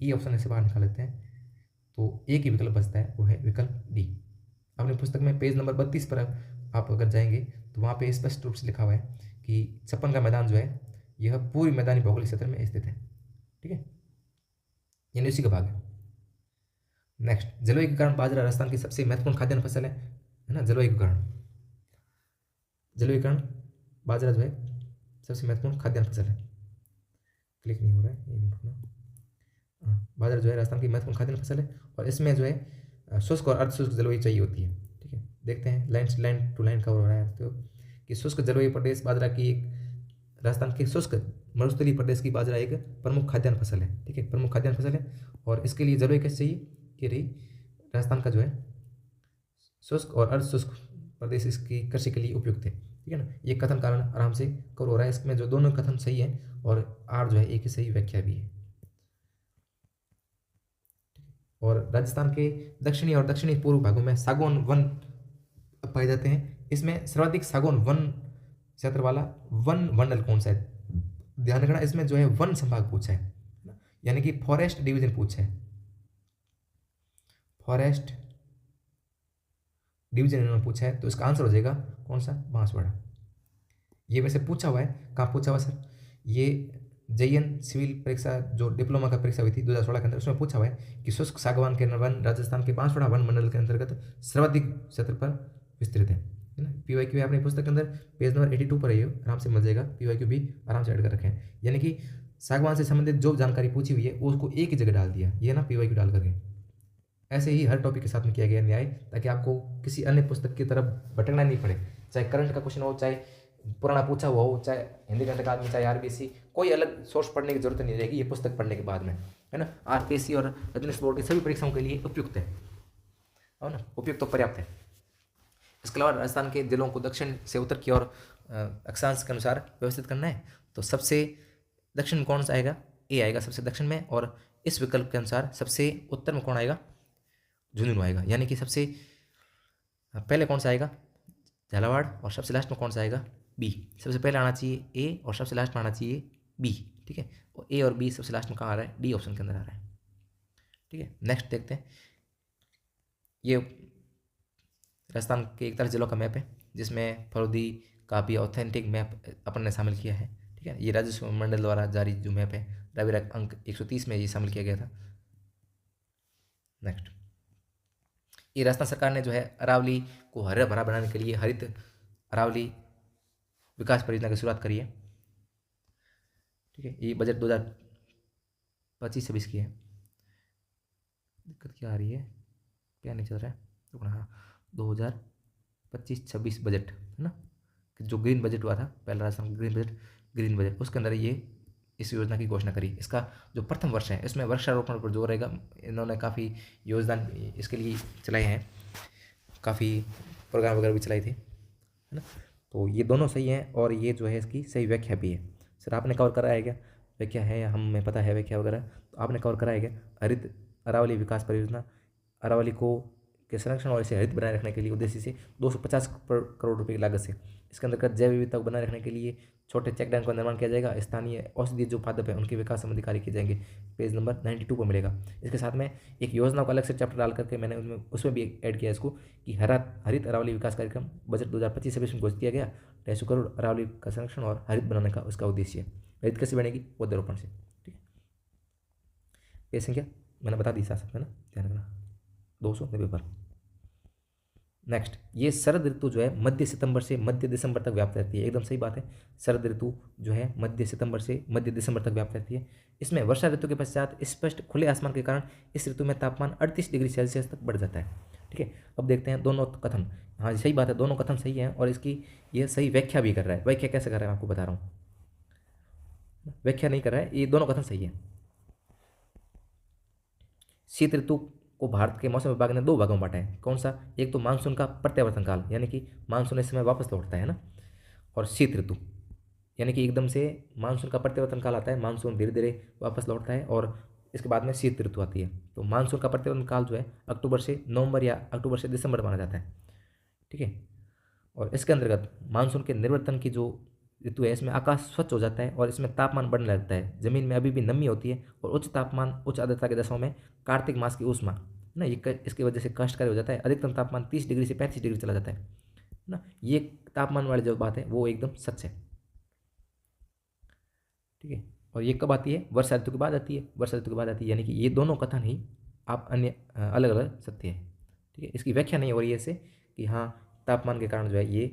ई ऑप्शन इसे बाहर निकाल लेते हैं, तो एक ही विकल्प बचता है, वो है विकल्प डी। अपनी पुस्तक में पेज नंबर 32 पर आप अगर जाएंगे तो वहाँ पे स्पष्ट रूप से लिखा हुआ है कि छप्पन का मैदान जो है यह पूरी मैदानी भौगोलिक क्षेत्र में स्थित है। ठीक है, यानी उसी का भाग है। नेक्स्ट, जलवायु के कारण बाजरा राजस्थान की सबसे महत्वपूर्ण खाद्यान्न फसल है ना। जलवायु के कारण बाजरा जो है सबसे महत्वपूर्ण खाद्यान्न फसल है। क्लिक नहीं हो रहा है, ये नहीं रुकना। बाजरा जो है राजस्थान की महत्वपूर्ण खाद्यान्न फसल है और इसमें जो है शुष्क और अर्धशुष्क जलवायु चाहिए होती है। ठीक है, देखते हैं लाइन टू लाइन कवर हो रहा है तो कि शुष्क जलवायु प्रदेश बाजरा की एक राजस्थान के शुष्क मरुस्थलीय प्रदेश की बाजरा एक प्रमुख खाद्यान्न फसल है। ठीक है, प्रमुख खाद्यान्न फसल है और इसके लिए जलवायु कैसे चाहिए कि रही राजस्थान का जो है शुष्क और अर्धशुष्क प्रदेश इसकी कृषि के लिए उपयुक्त है। ठीक है ना, ये कथन कारण आराम से कवर हो रहा है। इसमें जो दोनों कथन सही है और आर जो है एक ही सही व्याख्या भी है। और राजस्थान के दक्षिणी और दक्षिणी पूर्व भागों में सागौन वन पाए जाते हैं। इसमें सर्वाधिक सागौन वन क्षेत्र वाला वन मंडल कौन सा है? ध्यान रखना, इसमें जो है वन संभाग पूछा है, यानी कि फॉरेस्ट डिवीजन पूछा है। फॉरेस्ट डिवीजन इन्होंने पूछा है तो इसका आंसर हो जाएगा कौन सा? बांसवाड़ा। ये वैसे पूछा हुआ है, कहाँ पूछा हुआ सर? ये JN सिविल परीक्षा जो डिप्लोमा का परीक्षा हुई थी 2016 के अंदर, उसमें पूछा हुआ है कि शुष्क सागवान के वन राजस्थान के बांसवाड़ा वन मंडल के अंतर्गत सर्वाधिक क्षेत्र पर विस्तृत है ना। PYQ अपनी पुस्तक के अंदर पेज नंबर 82 पर है, आराम से मिल जाएगा। PYQ भी आराम से ऐड कर रखे हैं, यानी कि सागवान से संबंधित जो जानकारी पूछी हुई है उसको एक ही जगह डाल दिया, ये ना PYQ डाल करके। ऐसे ही हर टॉपिक के साथ में किया गया न्याय, ताकि आपको किसी अन्य पुस्तक की तरफ भटकना नहीं पड़े। चाहे करंट का क्वेश्चन हो, चाहे पुराना पूछा हुआ हो, चाहे हिंदी कंटक आदमी, चाहे RBC, कोई अलग सोर्स पढ़ने की जरूरत नहीं रहेगी ये पुस्तक पढ़ने के बाद में, है ना। RPSC और रजनीश बोर्ड की सभी परीक्षाओं के लिए उपयुक्त है ना, उपयुक्त तो पर्याप्त है। इसके अलावा राजस्थान के जिलों को दक्षिण से उत्तर की ओर अक्षांश के अनुसार व्यवस्थित करना है, तो सबसे दक्षिण कौन सा आएगा? ए आएगा सबसे दक्षिण में, और इस विकल्प के अनुसार सबसे उत्तर में कौन आएगा? झुंझुनू आएगा, यानी कि सबसे पहले कौन सा आएगा? झालावाड़, और सबसे लास्ट में कौन सा आएगा? बी। सबसे पहले आना चाहिए ए और सबसे लास्ट में आना चाहिए बी। ठीक है, और ए और बी सबसे लास्ट में कहाँ आ रहा है? डी ऑप्शन के अंदर आ रहा है। ठीक है, नेक्स्ट देखते हैं। ये राजस्थान के 41 जिलों का मैप है, जिसमें फरोदी का भी ऑथेंटिक मैप अपन ने शामिल किया है। ठीक है, ये राजस्व मंडल द्वारा जारी जो मैप है, रवि अंक 130 में ये शामिल किया गया था। नेक्स्ट, ये राजस्थान सरकार ने जो है अरावली को हरा भरा बनाने के लिए हरित अरावली विकास परियोजना की शुरुआत करी है। ठीक है, ये बजट 2025-26 की है। दिक्कत क्या आ रही है? क्या नहीं चल रहा है? रुकना, हाँ, 2025-26 बजट है ना, जो ग्रीन बजट हुआ था पहला राजस्थान ग्रीन बजट, उसके अंदर ये इस योजना की घोषणा करी। इसका जो प्रथम वर्ष है इसमें वृक्षारोपण पर जोर रहेगा। इन्होंने काफ़ी योगदान इसके लिए चलाए हैं, काफ़ी प्रोग्राम वगैरह भी चलाए थे, है ना। तो ये दोनों सही हैं और ये जो है इसकी सही व्याख्या भी है। सर आपने कवर करा है क्या? व्याख्या है, हमें पता है व्याख्या वगैरह, तो आपने कवर करा है क्या? हरित अरावली विकास परियोजना अरावली को के संरक्षण और इसे हरित बनाए रखने के लिए उद्देश्य से 250 करोड़ रुपए की लागत से इसके अंतर्गत जैव विविधता को बनाए रखने के लिए छोटे चेक डैम का निर्माण किया जाएगा। स्थानीय औषधीय जो पादप है उनके विकास संबंधी कार्य किए जाएंगे। पेज नंबर 92 पर मिलेगा। इसके साथ में एक योजना को अलग से चैप्टर डाल करके मैंने उसमें भी ऐड किया इसको कि हरित अरावली विकास कार्यक्रम बजट 2025-26 में घोषित किया गया। 250 करोड़ अरावली का संरक्षण और हरित बनाने का उसका उद्देश्य है। हरित कैसे बनेगी? पौधरोपण से। ठीक है, पेज संख्या मैंने बता दी साथ है ना, ध्यान रखना 290 पर। नेक्स्ट, ये शरद ऋतु जो है मध्य सितंबर से मध्य दिसंबर तक व्याप्त रहती है। एकदम सही बात है, शरद ऋतु जो है मध्य सितंबर से मध्य दिसंबर तक व्याप्त रहती है। इसमें वर्षा ऋतु के पश्चात स्पष्ट खुले आसमान के कारण इस ऋतु में तापमान 38 डिग्री सेल्सियस तक बढ़ जाता है। ठीक है, अब देखते हैं दोनों कथन। हाँ सही बात है, दोनों कथन सही हैं और इसकी ये सही व्याख्या भी कर रहा है। व्याख्या कैसे कर रहा है आपको बता रहा हूँ, व्याख्या नहीं कर रहा है, ये दोनों कथन सही है। शीत ऋतु को भारत के मौसम विभाग ने 2 भागों में बांटा है। कौन सा? एक तो मानसून का प्रत्यावर्तन काल, यानी कि मानसून इस समय वापस लौटता है ना, और शीत ऋतु यानी कि एकदम से मानसून का प्रत्यावर्तन काल आता है, मानसून धीरे धीरे वापस लौटता है और इसके बाद में शीत ऋतु आती है। तो मानसून का प्रत्यावर्तन काल जो है अक्टूबर से नवंबर या अक्टूबर से दिसंबर माना जाता है। ठीक है, और इसके अंतर्गत मानसून के निर्वर्तन की जो ऋतु है इसमें आकाश स्वच्छ हो जाता है और इसमें तापमान बढ़ने लगता है। जमीन में अभी भी नमी होती है और उच्च तापमान उच्च आर्द्रता के दशाओं में कार्तिक मास की ऊष्मा ना ये इसकी वजह से कष्टकारी हो जाता है। अधिकतम तापमान 30 डिग्री से 35 डिग्री चला जाता है। ना। ये तापमान वाली जो बात है वो एकदम सच है, ठीक है। और ये कब आती है? वर्षा ऋतु के बाद आती है, वर्षा ऋतु के बाद आती है, यानी कि ये दोनों कथन ही आप अन्य अलग अलग सत्य है, ठीक है। इसकी व्याख्या नहीं हो रही है इससे कि हाँ तापमान के कारण जो है ये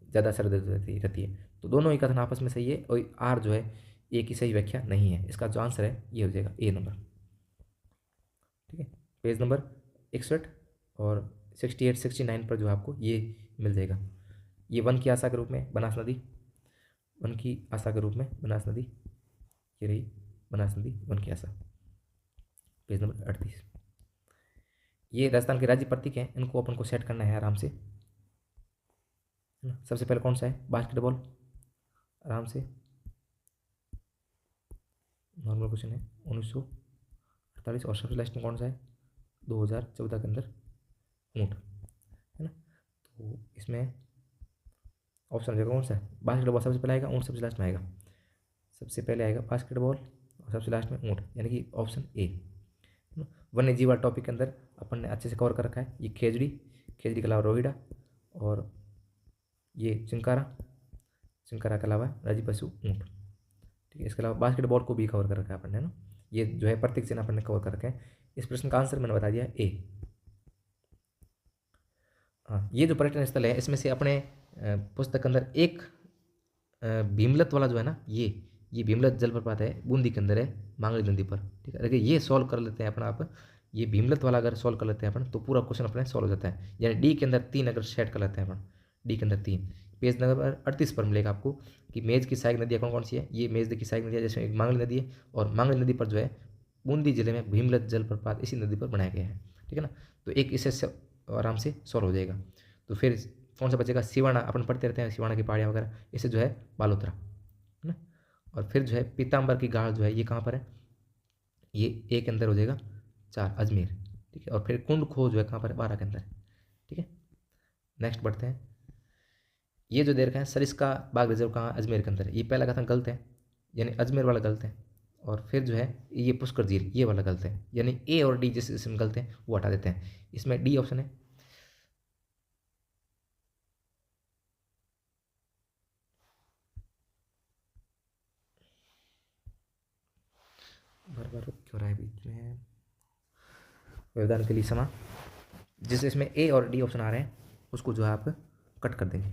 ज़्यादा सर्द ऋतु रहती है। तो दोनों ही कथन आपस में सही है और आर जो है ए की सही व्याख्या नहीं है। इसका जो आंसर है ये हो जाएगा ए नंबर, ठीक है। पेज नंबर 61 और 68 69 पर जो आपको ये मिल जाएगा। ये वन की आशा के रूप में बनास नदी, वन की आशा के रूप में बनास नदी, ये रही बनास नदी वन की आशा, पेज नंबर 38। ये राजस्थान के राज्य प्रतीक हैं, इनको अपन को सेट करना है आराम से, है ना। सबसे पहले कौन सा है? बास्केटबॉल, आराम से नॉर्मल क्वेश्चन है। 1948। और सबसे लास्ट में कौन सा है? 2014 के अंदर ऊँट, है ना। तो इसमें ऑप्शन जगह कौन सा है? बास्केटबॉल सबसे पहले आएगा, ऊँट सबसे लास्ट में आएगा। सबसे पहले आएगा बास्केटबॉल और सबसे लास्ट में ऊँट, यानी कि ऑप्शन ए। वन्य जीव वाला टॉपिक के अंदर अपन ने अच्छे से कवर कर रखा है। ये खेजड़ी, खेजड़ी के अलावा रोहिड़ा, और ये चिंकारा, चिंकारा के अलावा राज्य पशु ऊँट, ठीक है। इसके अलावा बास्केटबॉल को भी कवर कर रखा है अपन ने ना। ये जो है प्रतीक चिन्ह अपन ने कवर कर रखा है। इस प्रश्न का आंसर मैंने बता दिया ए। हाँ, ये जो पर्यटन स्थल है इसमें से अपने पुस्तक के अंदर एक भीमलत वाला जो है ना, ये भीमलत जलप्रपात है, बूंदी के अंदर है, मांगली नदी पर, ठीक है। अगर ये सॉल्व कर लेते हैं अपन, आप ये भीमलत वाला अगर सॉल्व कर लेते हैं अपन तो पूरा क्वेश्चन अपने सॉल्व हो जाता है। यानी डी के अंदर 3 अगर सेट कर लेते हैं अपन, डी के अंदर 3, पेज नंबर 38 पर मिलेगा आपको कि मेज की सहायक नदियाँ कौन कौन सी है। ये मेज की सहायक नदियाँ, जैसे एक मांगली नदी है, और मांगली नदी पर जो है बूंदी जिले में भीमलत जलप्रपात इसी नदी पर बनाया गया है, ठीक है ना। तो एक इससे आराम से सॉल्व हो जाएगा। तो फिर कौन सा बचेगा? सिवाना, अपन पढ़ते रहते हैं सिवाना की पहाड़ियाँ वगैरह, इससे जो है बालोतरा, है ना। और फिर जो है पीताम्बर की गाड़ जो है ये कहाँ पर है? ये ए के अंदर हो जाएगा 4, अजमेर, ठीक है। और फिर कुंड खो जो है कहाँ पर है? 12 के अंदर, ठीक है। नेक्स्ट बढ़ते हैं। ये जो दे रखा है सरिस्का बाग रिजर्व कहाँ? अजमेर के अंदर है। ये पहला कथन गलत है, यानी अजमेर वाला गलत है। और फिर जो है ये पुष्कर झील, ये वाला गलत है, यानी ए और डी जिस इसमें गलत है वो हटा देते हैं। इसमें डी ऑप्शन है। बार बार क्यों रहा है बीच में? व्यवधान के लिए समा, जिस इसमें ए और डी ऑप्शन आ रहे हैं उसको जो है आप कट कर देंगे,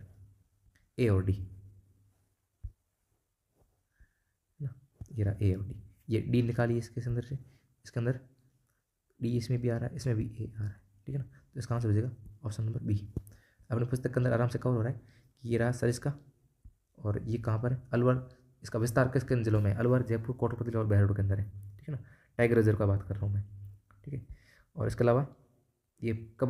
ए और डी ना। ये रहा ए और डी, ये डी निकालिए इसके अंदर से, इसके अंदर डी इसमें भी आ रहा है, इसमें भी ए आ रहा है, ठीक है ना। तो इसका आंसर हो जाएगा ऑप्शन नंबर बी। अपने पुस्तक के अंदर आराम से कवर हो रहा है कि ये रहा सरिस्का, और ये कहाँ पर है? अलवर। इसका विस्तार किस किन जिलों में है? अलवर, जयपुर, कोटपुतली और बहरोड के अंदर है, ठीक है ना। टाइगर रिजर्व का बात कर रहा हूँ मैं, ठीक है। और इसके अलावा ये कब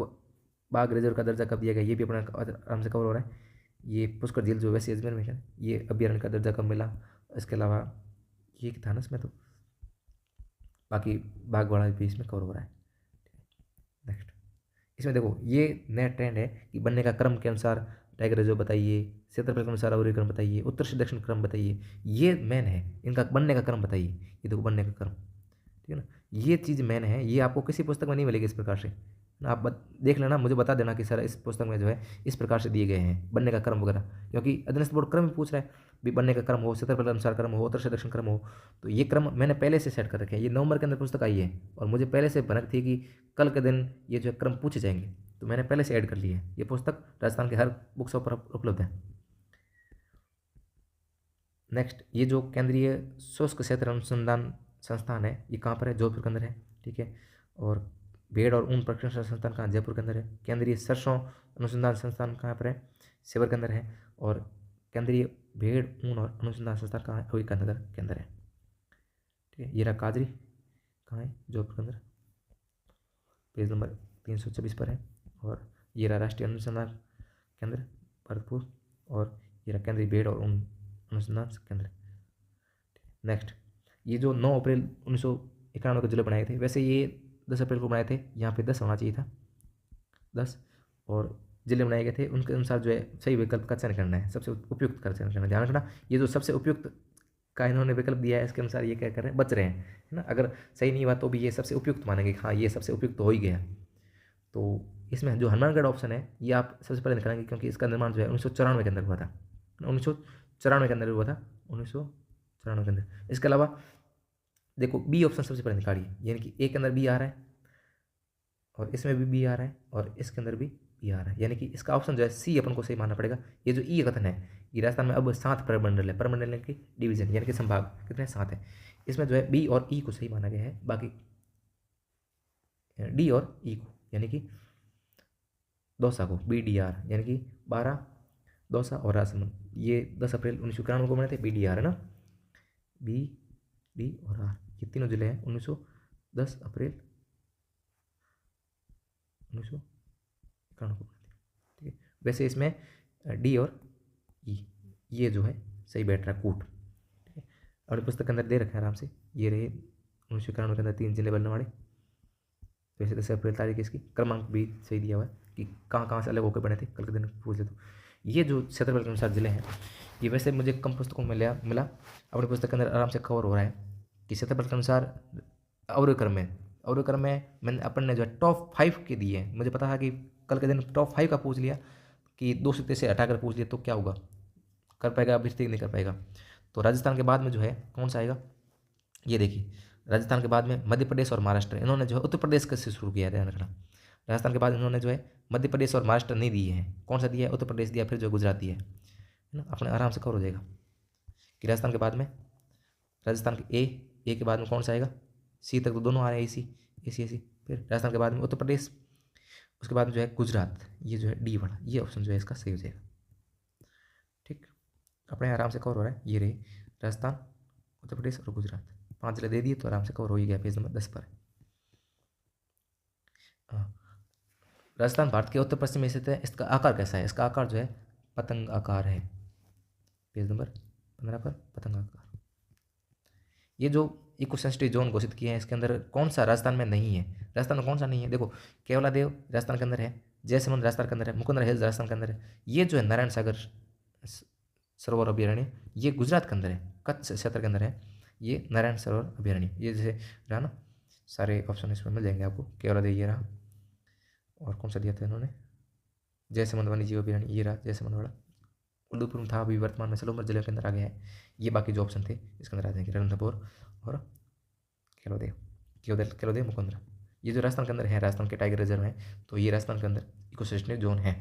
बाघ रिजर्व का दर्जा कब दिया गया, ये भी अपना आराम से कवर हो रहा है। ये पुष्कर झील जो वैसे अजमेर में है, ये अभ्यारण्य का दर्जा कब मिला। इसके अलावा ये था ना इसमें, तो बाकी बागवाड़ा भी इसमें कवर हो रहा है। नेक्स्ट, इसमें देखो ये नया ट्रेंड है कि बनने का क्रम के अनुसार टाइगर रिजर्व बताइए, क्षेत्रफल के अनुसार अवरोही बताइए, उत्तर से दक्षिण क्रम बताइए। ये मेन है, इनका बनने का क्रम बताइए। ये देखो बनने का क्रम, ठीक है ना। ये चीज़ मेन है, ये आपको किसी पुस्तक में नहीं मिलेगी इस प्रकार से ना। आप देख लेना, मुझे बता देना कि सर इस पुस्तक में जो है इस प्रकार से दिए गए हैं बनने का क्रम वगैरह, क्योंकि अध्ययन बोर्ड क्रम ही पूछ रहा है भी बनने का क्रम हो, क्षेत्रफल के अनुसार क्रम हो, उत्तर से दक्षिण क्रम हो। तो ये क्रम मैंने पहले से सेट कर रखे हैं। ये नवंबर के अंदर पुस्तक आई है और मुझे पहले से भनक थी कि कल के दिन ये जो है क्रम पूछे जाएंगे, तो मैंने पहले से ऐड कर लिया है। ये पुस्तक राजस्थान के हर बुक शॉप पर उपलब्ध है। नेक्स्ट, ये जो केंद्रीय शुष्क क्षेत्र अनुसंधान संस्थान है ये कहाँ पर है? जोधपुर के अंदर है, ठीक है। और भेड़ और ऊन प्रशिक्षण संस्थान कहाँ? जयपुर के अंदर है। केंद्रीय सरसों अनुसंधान संस्थान कहाँ पर है? सेवर के अंदर है। और केंद्रीय भेड़ ऊन और अनुसंधान संस्थान कहाँ है? नगर के अंदर है, ठीक है। ये रहा काजरी, कहाँ है? जोधपुर के अंदर, पेज नंबर 326 पर है। और ये रहा राष्ट्रीय अनुसंधान केंद्र भरतपुर, और ये रहा केंद्रीय भेड़ और ऊन अनुसंधान केंद्र। नेक्स्ट, ये जो 9 अप्रैल 1991 को जिले बनाए थे, वैसे ये 10 अप्रैल को बनाए थे, यहाँ पे 10 होना चाहिए था, 10। और जिले बनाए गए थे उनके अनुसार जो है सही विकल्प का चयन करना है, सबसे उपयुक्त का चयन करना है। ध्यान रखना, ये जो सबसे उपयुक्त का इन्होंने विकल्प दिया है इसके अनुसार ये क्या कर रहे हैं? बच रहे हैं, है ना। अगर सही नहीं हुआ तो भी ये सबसे उपयुक्त मानेंगे, हाँ ये सबसे उपयुक्त हो ही गया। तो इसमें जो हनुमानगढ़ ऑप्शन है ये आप सबसे पहले निकालेंगे, क्योंकि इसका निर्माण जो है 1994 के अंदर हुआ था, 1994 के अंदर हुआ था, 1994 के अंदर। इसके अलावा देखो बी ऑप्शन सबसे पहले निकालिए, यानी कि ए के अंदर बी आ रहा है और इसमें भी बी आ रहा है और इसके अंदर भी बी आ रहा है, यानी कि इसका ऑप्शन जो है सी अपन को सही मानना पड़ेगा। ये जो ई कथन है, ये राजस्थान में अब 7 प्रमंडल है, प्रमंडल यानी कि डिवीजन यानी कि संभाग कितने 7 है, इसमें जो है बी और ई को सही माना गया है, बाकी डी और ई को, यानी कि दौसा को बी डी आर, यानी कि 12 दौसा और राजसमंद, ये 10 अप्रैल 1991 को बने थे, बी डी आर है ना, बी डी और आर, ये तीनों जिले हैं 10 अप्रैल 1991 को बने थे। ठीक है, वैसे इसमें डी और ई ये जो है सही बैठ रहा है, कूट। ठीक है, और पुस्तक के अंदर दे रखा है आराम से, ये रहे 1991 के अंदर 3 जिले बनने वाले। वैसे 10 अप्रैल तारीख इसकी, क्रमांक भी सही दिया हुआ है कि कहाँ कहाँ से अलग होकर बने थे, कल के दिन पूछ ले तो। ये जो क्षेत्रफल के अनुसार जिले हैं, ये वैसे मुझे कम पुस्तकों में मिला, अपनी पुस्तक के अंदर आराम से कवर हो रहा है कि क्षेत्रफल के अनुसार अवरोक्रम में मैंने अपन ने जो है टॉप 5 के दिए हैं। मुझे पता था कि कल के दिन टॉप 5 का पूछ लिया कि 2 से हटाकर पूछ लिया तो क्या होगा, कर पाएगा अभी नहीं कर पाएगा। तो राजस्थान के बाद में जो है कौन सा आएगा, ये देखिए, राजस्थान के बाद में मध्य प्रदेश और महाराष्ट्र, इन्होंने जो है उत्तर प्रदेश से शुरू किया है, ध्यान रखना। राजस्थान के बाद इन्होंने जो है मध्य प्रदेश और महाराष्ट्र नहीं दिए हैं, कौन सा दिया है, उत्तर प्रदेश दिया, फिर जो गुजरात दिया है ना, अपने आराम से कवर हो जाएगा कि राजस्थान के बाद में, राजस्थान के ए के बाद में कौन सा आएगा, सी तक तो दोनों आ रहे हैं, ए सी, फिर राजस्थान के बाद में उत्तर प्रदेश, उसके बाद में जो है गुजरात, ये जो है डी वाला, ये ऑप्शन जो है इसका सही हो जाएगा। ठीक, अपने आराम से कवर हो रहा है, ये रहे राजस्थान, उत्तर प्रदेश और गुजरात, 5 जिले दे दिए तो आराम से कवर हो ही गया पेज नंबर 10 पर। हाँ, राजस्थान भारत के उत्तर पश्चिम में स्थित है, इसका आकार कैसा है, इसका आकार जो है पतंग आकार है, पेज नंबर 15 पर पतंग आकार। ये जो इको सेंसिटिव जोन घोषित किए हैं, इसके अंदर कौन सा राजस्थान में नहीं है, राजस्थान में कौन सा नहीं है, देखो केवलादेव राजस्थान के अंदर है, जयसमंद राजस्थान के अंदर है, मुकुंदरा हिल्स राजस्थान के अंदर है, ये जो है नारायण सागर सरोवर अभ्यारण्य ये गुजरात के अंदर है, कच्छ क्षेत्र के अंदर है, ये नारायण सरोवर अभ्यारण्य, ये जैसे रहा ना, सारे ऑप्शन इसमें मिल जाएंगे आपको। केवलादेव ये रहा, और कौन सा दिया था इन्होंने, जयसमंद वन्य जीव अभ्यारण्य ये रहा जयसमंद वाला, उदयपुर में था, अभी वर्तमान में सलोमर जिले के अंदर आ गया है। ये बाकी जो ऑप्शन थे इसके अंदर आ जाएंगे, रणथंभौर और केवलादेव मुकुंदरा, ये जो राजस्थान के अंदर है, राजस्थान के टाइगर रिजर्व है, तो ये राजस्थान के अंदर इकोसिस्टम जोन है।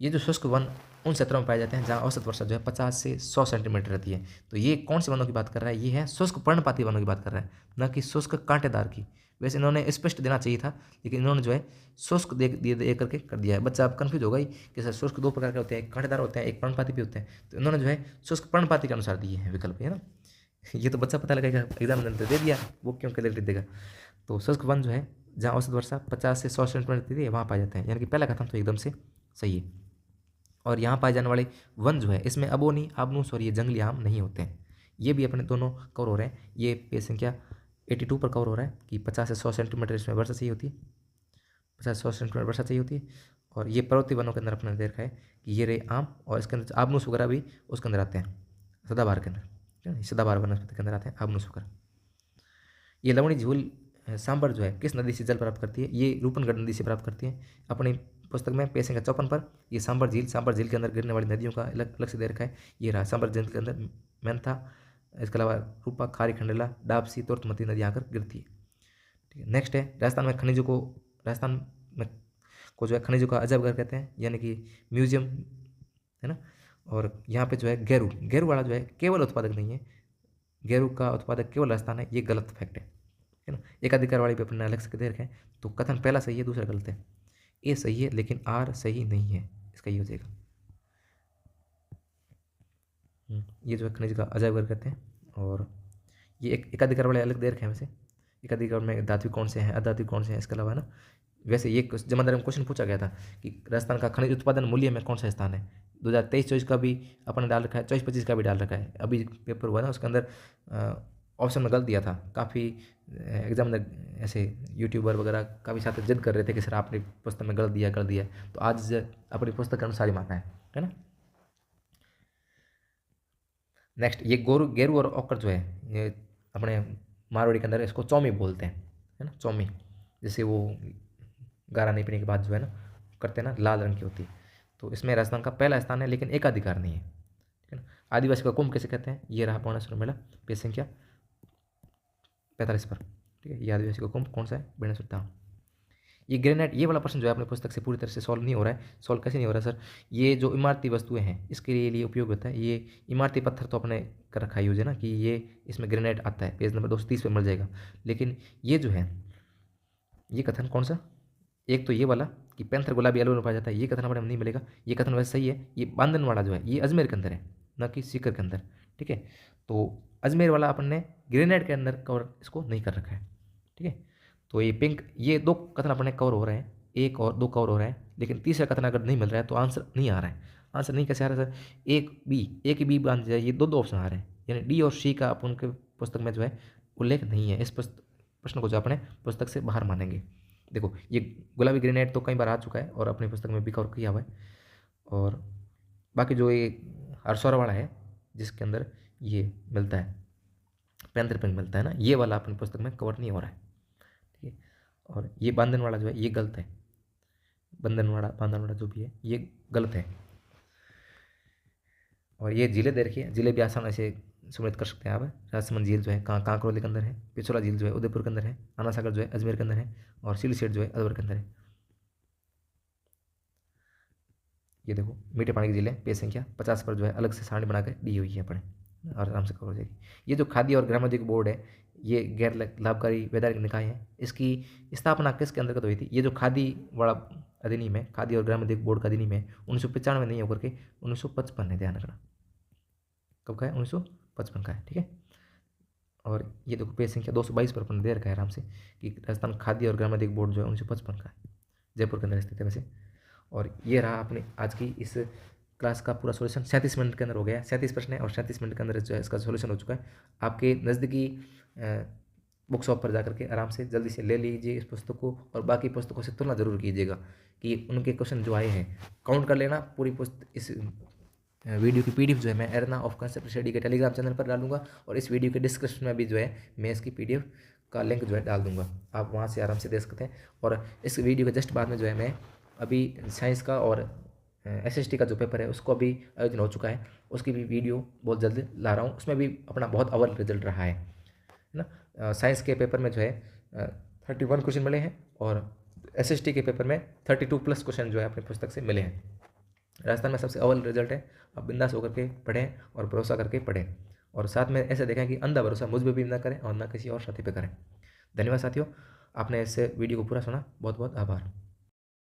ये जो शुष्क वन उन क्षेत्रों में पाए जाते हैं जहाँ औसत वर्षा जो है 50 से 100 सेंटीमीटर रहती है। तो ये कौन से वनों की बात कर रहा है, ये है शुष्क पर्णपाती वनों की बात कर रहा है, न कि शुष्क कांटेदार की। वैसे इन्होंने स्पष्ट देना चाहिए था, लेकिन इन्होंने जो है शुष्क दे करके कर दिया है। बच्चा अब कन्फ्यूज होगा ही कि सर शुष्क 2 प्रकार के होते हैं, एक कांटेदार होते हैं, एक पर्णपाती भी होते हैं, तो इन्होंने जो है शुष्क पर्णपाती के अनुसार दिए हैं विकल्प, है ना। ये तो बच्चा पता लगेगा, एग्जाम में दे दिया, वो क्यों कैलकुलेट देगा। तो शुष्क वन जो है जहाँ औसत वर्षा 50 से 100 सेंटीमीटर रहती है वहाँ पाए जाते हैं, यानी कि पहला कथन तो एकदम से सही है। और यहाँ पाए जाने वाले वन जो है इसमें अबोनी, आबनूस और ये जंगली आम नहीं होते हैं, ये भी अपने दोनों कवर हो रहे हैं। ये पेज संख्या 82 पर कवर हो रहा है कि 50 से 100 सेंटीमीटर इसमें वर्षा चाहिए होती है, 50 से 100 सेंटीमीटर वर्षा चाहिए होती है। और ये पर्वतीय वनों के अंदर अपने देखा है कि ये रहे आम, और इसके अंदर आबनूस वगैरह भी उसके अंदर आते हैं, सदाबहार के अंदर, सदाबहार वनस्पति के अंदर आते हैं आबनूस वगैरह। ये लवणी झील सांबर जो है किस नदी से जल प्राप्त करती है, ये रूपनगढ़ नदी से प्राप्त करती है। अपनी पुस्तक में पेज संख्या 54 पर ये सांबर झील के अंदर गिरने वाली नदियों का अलग अलग से दे रखा है। ये रहा सांबर झील के अंदर मेंथा, इसके अलावा रूपा, खारी, खंडेला, डाबसी, तुर्तमती नदी आकर गिरती है। ठीक है, नेक्स्ट है राजस्थान में जो है खनिजों का अजब घर कहते हैं, यानी कि म्यूजियम है ना। और यहाँ पे जो है गेरू वाला जो है केवल उत्पादक नहीं है, गेरू का उत्पादक केवल राजस्थान है, ये गलत फैक्ट है ना। एकाधिकार वाली पे अपने अलग से दे रखे हैं, तो कथन पहला सही है, दूसरा गलत है। ए सही है लेकिन आर सही नहीं है, इसका ये हो जाएगा। ये जो है खनिज का अजैब घर कहते हैं। और ये एकाधिकार वाले अलग दे रखे हैं, वैसे एकाधिकार में धातु कौन से हैं, अधातु कौन से हैं, इसके अलावा है ना। वैसे ये जमादार में क्वेश्चन पूछा गया था कि राजस्थान का खनिज उत्पादन मूल्य में कौन सा स्थान है। 2023-24 का भी अपने डाल रखा है, 24-25 का भी डाल रखा है। अभी पेपर हुआ ना, उसके अंदर ऑप्शन में गलत दिया था। काफ़ी एग्जाम में ऐसे यूट्यूबर वगैरह काफ़ी छात्र जिद कर रहे थे कि सर आपने पुस्तक में गलत दिया तो आज अपनी पुस्तक के अनुसार ही मानना है ना। नेक्स्ट ये गेरू और ओकर जो है, ये अपने मारवाड़ी के अंदर इसको चौमी बोलते हैं, है ना, चौमी। जैसे वो गारा नहीं पीने के बाद जो है ना करते हैं ना, लाल रंग की होती है। तो इसमें राजस्थान का पहला स्थान है, लेकिन एकाधिकार नहीं है, ठीक है ना। आदिवासी का कुंभ कैसे कहते हैं, ये रहा बाणेश्वर मेला, पेज संख्या 45 पर, ठीक है। ये आदिवासी का कुंभ कौन सा है, बाणेश्वर धाम। ये ग्रेनाइट, ये वाला प्रश्न जो है अपने पुस्तक से पूरी तरह से सॉल्व नहीं हो रहा है। सॉल्व कैसे नहीं हो रहा है सर, ये जो इमारती वस्तुएं हैं इसके लिए उपयोग होता है। ये इमारती पत्थर तो अपने कर रखा यूज है ना कि ये इसमें ग्रेनाइट आता है, पेज नंबर 230 पे मिल जाएगा। लेकिन ये जो है, ये कथन कौन सा, एक तो ये वाला कि पैंथर गुलाबी एल्बो में पाया जाता है, ये कथन हमारे नहीं मिलेगा। ये कथन वैसे सही है, ये बांधनवाड़ा जो है ये अजमेर के अंदर है, न कि सीकर के अंदर, ठीक है। तो अजमेर वाला अपन ने ग्रेनाइट के अंदर कवर इसको नहीं कर रखा है, ठीक है। तो ये पिंक, ये 2 कथन अपने कवर हो रहे हैं, 1 और 2 कवर हो रहे हैं, लेकिन तीसरा कथन अगर नहीं मिल रहा है तो आंसर नहीं आ रहा है। आंसर नहीं कैसे आ रहा है सर, एक बी बांध जाए, ये दो ऑप्शन आ रहे हैं, यानी डी और सी का अपन के पुस्तक में जो है उल्लेख नहीं है। इस प्रश्न को जो अपने पुस्तक से बाहर मानेंगे। देखो ये गुलाबी ग्रेनाइट तो कई बार आ चुका है और अपनी पुस्तक में भी कवर किया हुआ है, और बाकी जो ये हरसौर वाला है जिसके अंदर ये मिलता है पैंथर पिंक मिलता है ना, ये वाला अपनी पुस्तक में कवर नहीं हो रहा है, ठीक है। और ये बांधनवाड़ा जो है ये गलत है, बांधनवाड़ा जो भी है ये गलत है। और ये जिले दे रखी है, जिले भी आसान ऐसे सम्मिलित कर सकते हैं आप। राजसमंद झील जो है कांकरोली के अंदर है, पिछोला झील जो है उदयपुर के अंदर है, आना सागर जो है अजमेर के अंदर है, और सिलसेट जो है अलवर के अंदर है। ये देखो मीठे पानी की झील है, पेज संख्या 50 पर जो है अलग से सारणी बना कर दी हुई है अपने, और आराम से कवर हो जाएगी। ये जो खाद्य और ग्रामोद्योग बोर्ड है, ये गैर लाभकारी वैधानिक निकाय है। इसकी स्थापना किसके अंतर्गत हुई थी, ये जो खादी वाला अधिनियम है, खाद्य और ग्रामोद्योग बोर्ड का अधिनियम है, 1995 में नहीं होकर के 1955 है, ध्यान रखना। कब का है, 1955 का है, ठीक है। और ये देखो पेज संख्या 222 पर अपन दे रखा है आराम से कि राजस्थान खाद्य और ग्रामोद्योग बोर्ड जो है 1955 का है, जयपुर के अंदर स्थित है वैसे। और ये रहा अपने आज की इस क्लास का पूरा सॉल्यूशन, 37 मिनट के अंदर हो गया है। 37 प्रश्न है और 37 मिनट के अंदर जो है इसका सॉल्यूशन हो चुका है। आपके नज़दीकी बुक शॉप पर जाकर के आराम से जल्दी से ले लीजिए इस पुस्तक को, और बाकी पुस्तकों से तुलना जरूर कीजिएगा कि उनके क्वेश्चन जो आए हैं काउंट कर लेना। पूरी पुस्तक इस वीडियो की पीडीएफ जो है मैं एरना ऑफ कंसेप्ट स्टडी के टेलीग्राम चैनल पर डालूंगा, और इस वीडियो के डिस्क्रिप्शन में भी जो है मैं इसकी पीडीएफ का लिंक जो है डाल दूंगा, आप वहाँ से आराम से देख सकते हैं। और इस वीडियो के जस्ट बाद में जो है मैं अभी साइंस का और एसएसटी का जो पेपर है उसको अभी आयोजन हो चुका है, उसकी भी वीडियो बहुत जल्द ला रहा हूँ। उसमें भी अपना बहुत अव्वल रिजल्ट रहा है ना। साइंस के पेपर में जो है 31 क्वेश्चन मिले हैं, और एसएसटी के पेपर में 32+ क्वेश्चन जो है अपनी पुस्तक से मिले हैं। राजस्थान में सबसे अव्वल रिजल्ट है, आप बिंदास होकर के पढ़ें और भरोसा करके पढ़ें, और साथ में ऐसे देखें कि अंधा भरोसा मुझ पर भी ना करें और ना किसी और साथी पे करें। धन्यवाद साथियों, आपने इस वीडियो को पूरा सुना, बहुत बहुत आभार।